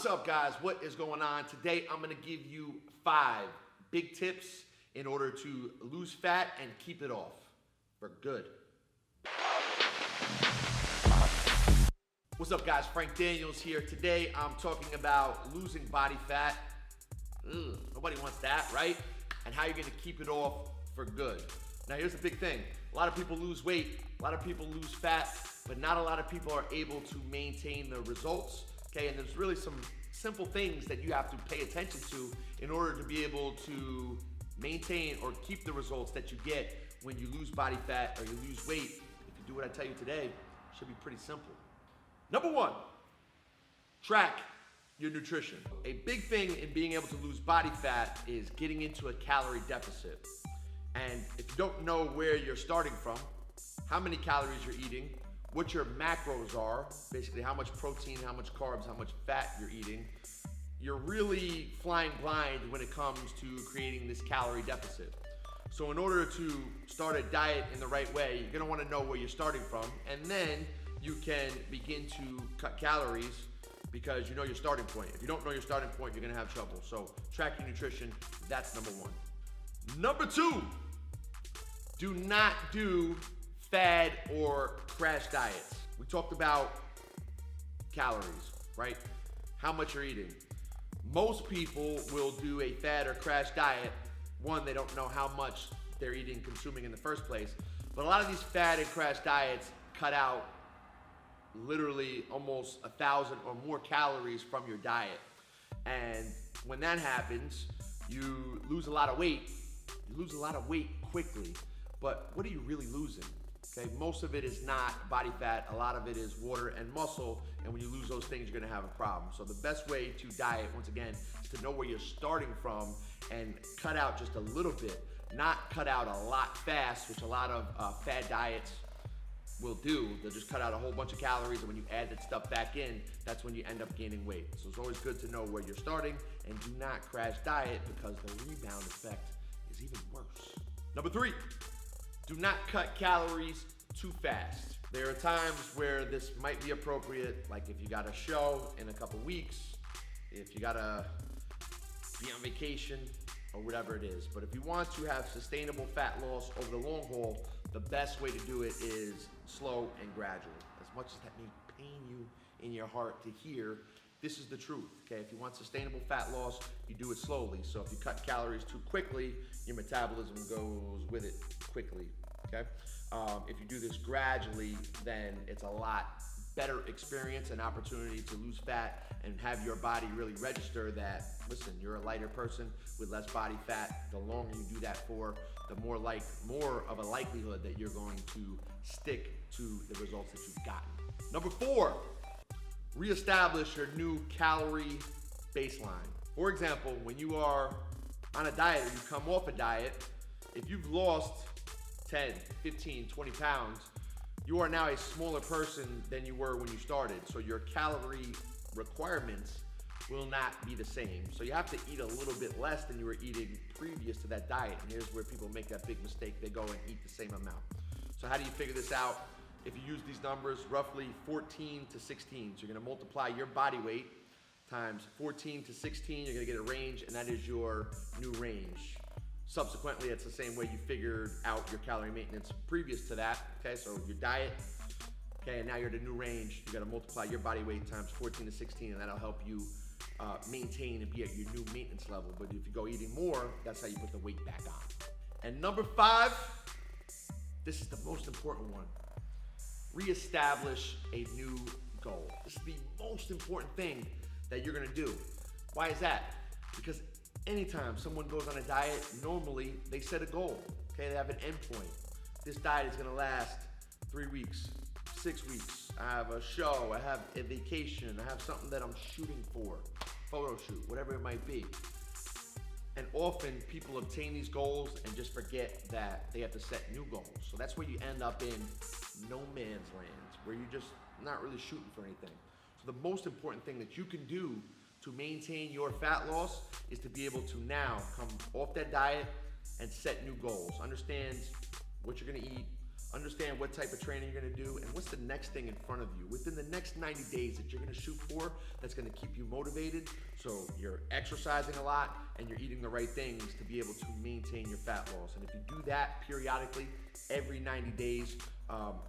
What's up, guys? What is going on? Today I'm going to give you 5 big tips in order to lose fat and keep it off for good. What's up, guys? Frank Daniels here. Today I'm talking about losing body fat. Nobody wants that, right? And how you're going to keep it off for good. Now here's the big thing. A lot of people lose weight, a lot of people lose fat, but not a lot of people are able to maintain the results. Okay, and there's really some simple things that you have to pay attention to in order to be able to maintain or keep the results that you get when you lose body fat or you lose weight. If you do what I tell you today, it should be pretty simple. Number 1, track your nutrition. A big thing in being able to lose body fat is getting into a calorie deficit. And if you don't know where you're starting from, how many calories you're eating, what your macros are, basically how much protein, how much carbs, how much fat you're eating, you're really flying blind when it comes to creating this calorie deficit. So in order to start a diet in the right way, you're gonna wanna know where you're starting from, and then you can begin to cut calories because you know your starting point. If you don't know your starting point, you're gonna have trouble. So track your nutrition, that's number 1. Number 2, do not do fad or crash diets. We talked about calories, right? How much you're eating. Most people will do a fad or crash diet. One, they don't know how much they're eating, consuming in the first place. But a lot of these fad and crash diets cut out literally almost 1,000 or more calories from your diet. And when that happens, you lose a lot of weight. You lose a lot of weight quickly. But what are you really losing? Okay, most of it is not body fat, a lot of it is water and muscle, and when you lose those things, you're gonna have a problem. So the best way to diet, once again, is to know where you're starting from and cut out just a little bit, not cut out a lot fast, which a lot of fad diets will do. They'll just cut out a whole bunch of calories, and when you add that stuff back in, that's when you end up gaining weight. So it's always good to know where you're starting, and do not crash diet because the rebound effect is even worse. Number 3, do not cut calories too fast. There are times where this might be appropriate, like if you got a show in a couple weeks, if you gotta be on vacation, or whatever it is. But if you want to have sustainable fat loss over the long haul, the best way to do it is slow and gradual. As much as that may pain you in your heart to hear, this is the truth, okay? If you want sustainable fat loss, you do it slowly. So if you cut calories too quickly, your metabolism goes with it quickly, okay? If you do this gradually, then it's a lot better experience and opportunity to lose fat and have your body really register that, listen, you're a lighter person with less body fat. The longer you do that for, the more of a likelihood that you're going to stick to the results that you've gotten. Number 4, reestablish your new calorie baseline. For example, when you are on a diet or you come off a diet, if you've lost 10, 15, 20 pounds, you are now a smaller person than you were when you started. So your calorie requirements will not be the same. So you have to eat a little bit less than you were eating previous to that diet. And here's where people make that big mistake. They go and eat the same amount. So how do you figure this out? If you use these numbers, roughly 14 to 16. So you're gonna multiply your body weight times 14 to 16. You're gonna get a range, and that is your new range. Subsequently, it's the same way you figured out your calorie maintenance previous to that, okay? So your diet, okay, and now you're at a new range. You gotta multiply your body weight times 14 to 16, and that'll help you maintain and be at your new maintenance level. But if you go eating more, that's how you put the weight back on. And number 5, this is the most important one. Reestablish a new goal. This is the most important thing that you're gonna do. Why is that? Because anytime someone goes on a diet, normally they set a goal, okay? They have an end point. This diet is gonna last 3 weeks, 6 weeks. I have a show, I have a vacation, I have something that I'm shooting for, photo shoot, whatever it might be. And often people obtain these goals and just forget that they have to set new goals. So that's where you end up in no man's land, where you're just not really shooting for anything. So the most important thing that you can do to maintain your fat loss is to be able to now come off that diet and set new goals. Understand what you're gonna eat, Understand what type of training you're gonna do and what's the next thing in front of you within the next 90 days that you're gonna shoot for that's gonna keep you motivated, so you're exercising a lot and you're eating the right things to be able to maintain your fat loss. And if you do that periodically, every 90 days,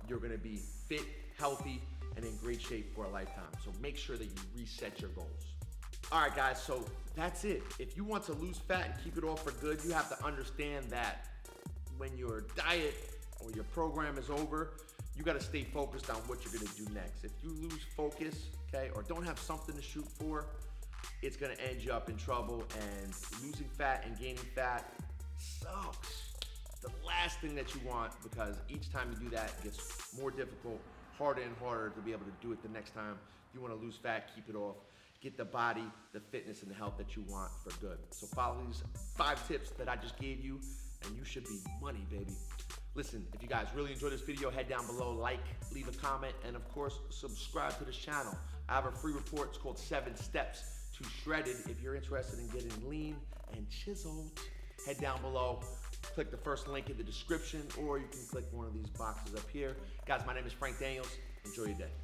you're gonna be fit, healthy, and in great shape for a lifetime. So make sure that you reset your goals. All right, guys, so that's it. If you want to lose fat and keep it off for good, you have to understand that when your diet or your program is over, you gotta stay focused on what you're gonna do next. If you lose focus, okay, or don't have something to shoot for, it's gonna end you up in trouble, and losing fat and gaining fat sucks. The last thing that you want, because each time you do that, it gets more difficult, harder and harder to be able to do it the next time. If you wanna lose fat, keep it off. Get the body, the fitness, and the health that you want for good. So follow these 5 tips that I just gave you, and you should be money, baby. Listen, if you guys really enjoyed this video, head down below, like, leave a comment, and of course, subscribe to this channel. I have a free report, it's called 7 Steps to Shredded. If you're interested in getting lean and chiseled, head down below, click the first link in the description, or you can click one of these boxes up here. Guys, my name is Frank Daniels. Enjoy your day.